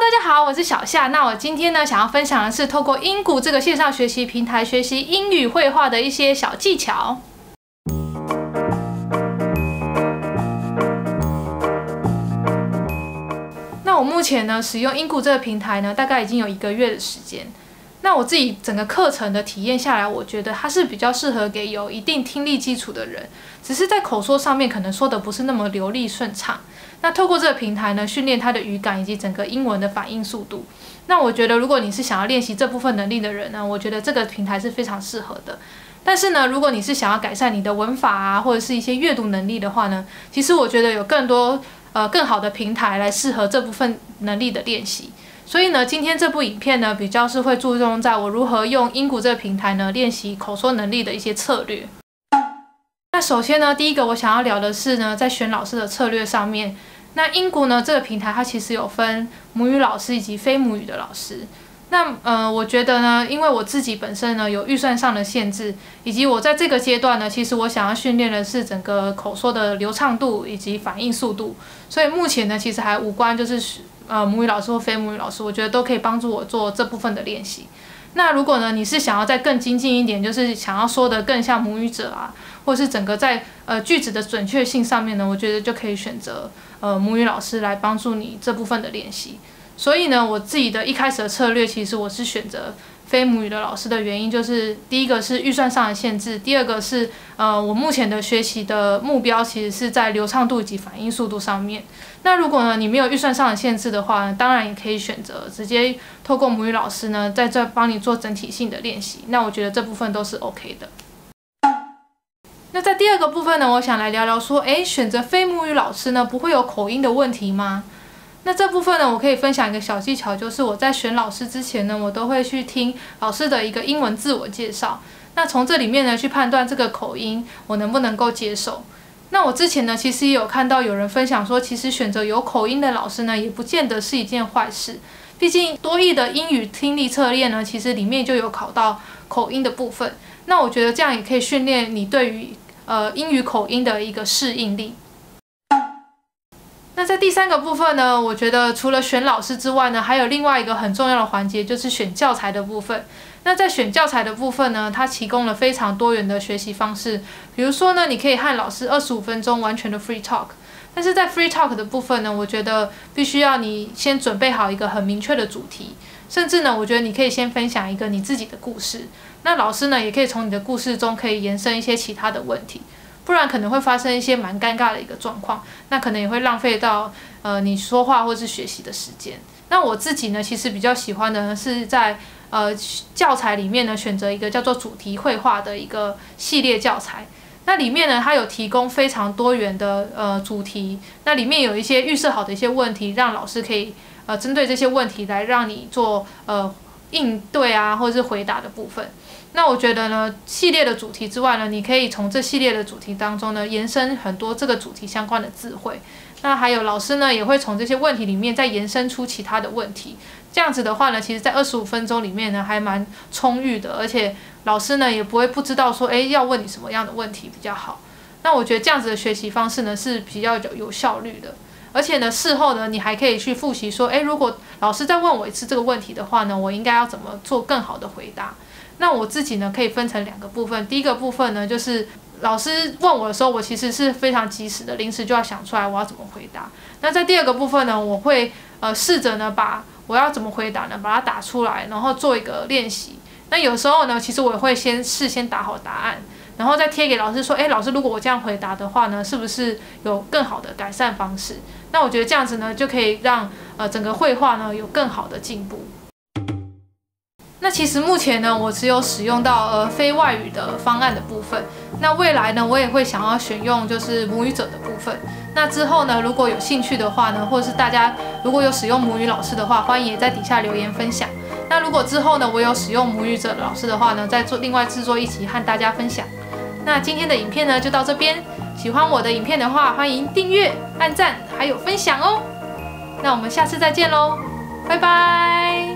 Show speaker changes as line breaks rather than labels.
大家好，我是小夏。那我今天呢，想要分享的是透过英谷这个线上学习平台学习英语绘画的一些小技巧。那我目前呢，使用英谷这个平台呢，大概已经有1个月的时间。那我自己整个课程的体验下来，我觉得它是比较适合给有一定听力基础的人，只是在口说上面可能说的不是那么流利顺畅。那透过这个平台呢，训练他的语感以及整个英文的反应速度。那我觉得，如果你是想要练习这部分能力的人呢，我觉得这个平台是非常适合的。但是呢，如果你是想要改善你的文法啊，或者是一些阅读能力的话呢，其实我觉得有更多更好的平台来适合这部分能力的练习。所以呢，今天这部影片呢，比较是会注重在我如何用英谷这个平台呢，练习口说能力的一些策略。那首先呢，第一个我想要聊的是呢，在选老师的策略上面，那英谷呢这个平台它其实有分母语老师以及非母语的老师。那我觉得呢，因为我自己本身呢有预算上的限制，以及我在这个阶段呢，其实我想要训练的是整个口说的流畅度以及反应速度，所以目前呢其实还无关就是母语老师或非母语老师，我觉得都可以帮助我做这部分的练习。那如果呢你是想要再更精进一点，就是想要说的更像母语者啊，或是整个在句子的准确性上面呢，我觉得就可以选择母语老师来帮助你这部分的练习。所以呢，我自己的一开始的策略，其实我是选择非母语的老师的原因，就是第一个是预算上的限制，第二个是我目前的学习的目标其实是在流畅度以及反应速度上面。那如果呢你没有预算上的限制的话呢，当然也可以选择直接透过母语老师呢在这帮你做整体性的练习。那我觉得这部分都是 OK 的。那在第二个部分呢，我想来聊聊说，选择非母语老师呢不会有口音的问题吗？那这部分呢，我可以分享一个小技巧，就是我在选老师之前呢，我都会去听老师的一个英文自我介绍。那从这里面呢，去判断这个口音我能不能够接受。那我之前呢，其实也有看到有人分享说，其实选择有口音的老师呢，也不见得是一件坏事。毕竟多益的英语听力测验呢，其实里面就有考到口音的部分。那我觉得这样也可以训练你对于英语口音的一个适应力。那在第三个部分呢，我觉得除了选老师之外呢，还有另外一个很重要的环节，就是选教材的部分。那在选教材的部分呢，它提供了非常多元的学习方式。比如说呢，你可以和老师25分钟完全的 free talk。但是在 free talk 的部分呢，我觉得必须要你先准备好一个很明确的主题。甚至呢，我觉得你可以先分享一个你自己的故事。那老师呢，也可以从你的故事中可以延伸一些其他的问题。不然可能会发生一些蛮尴尬的一个状况，那可能也会浪费到你说话或是学习的时间。那我自己呢，其实比较喜欢的呢是在教材里面呢选择一个叫做主题绘画的一个系列教材。那里面呢，它有提供非常多元的主题，那里面有一些预设好的一些问题，让老师可以针对这些问题来让你做应对啊，或者是回答的部分。那我觉得呢，系列的主题之外呢，你可以从这系列的主题当中呢，延伸很多这个主题相关的智慧。那还有老师呢，也会从这些问题里面再延伸出其他的问题。这样子的话呢，其实在25分钟里面呢，还蛮充裕的，而且老师呢也不会不知道说，要问你什么样的问题比较好。那我觉得这样子的学习方式呢，是比较有效率的。而且呢，事后呢，你还可以去复习说，如果老师再问我一次这个问题的话呢，我应该要怎么做更好的回答？那我自己呢，可以分成2个部分。第一个部分呢，就是老师问我的时候，我其实是非常及时的，临时就要想出来我要怎么回答。那在第二个部分呢，我会试着呢把我要怎么回答呢，把它打出来，然后做一个练习。那有时候呢，其实我也会事先打好答案，然后再贴给老师说，老师，如果我这样回答的话呢，是不是有更好的改善方式？那我觉得这样子呢，就可以让整个绘画呢有更好的进步。那其实目前呢，我只有使用到非外语的方案的部分。那未来呢，我也会想要选用就是母语者的部分。那之后呢，如果有兴趣的话呢，或者是大家如果有使用母语老师的话，欢迎也在底下留言分享。那如果之后呢，我有使用母语者的老师的话呢，再另外制作一集和大家分享。那今天的影片呢就到这边。喜欢我的影片的话，欢迎订阅、按赞还有分享哦。那我们下次再见喽，拜拜。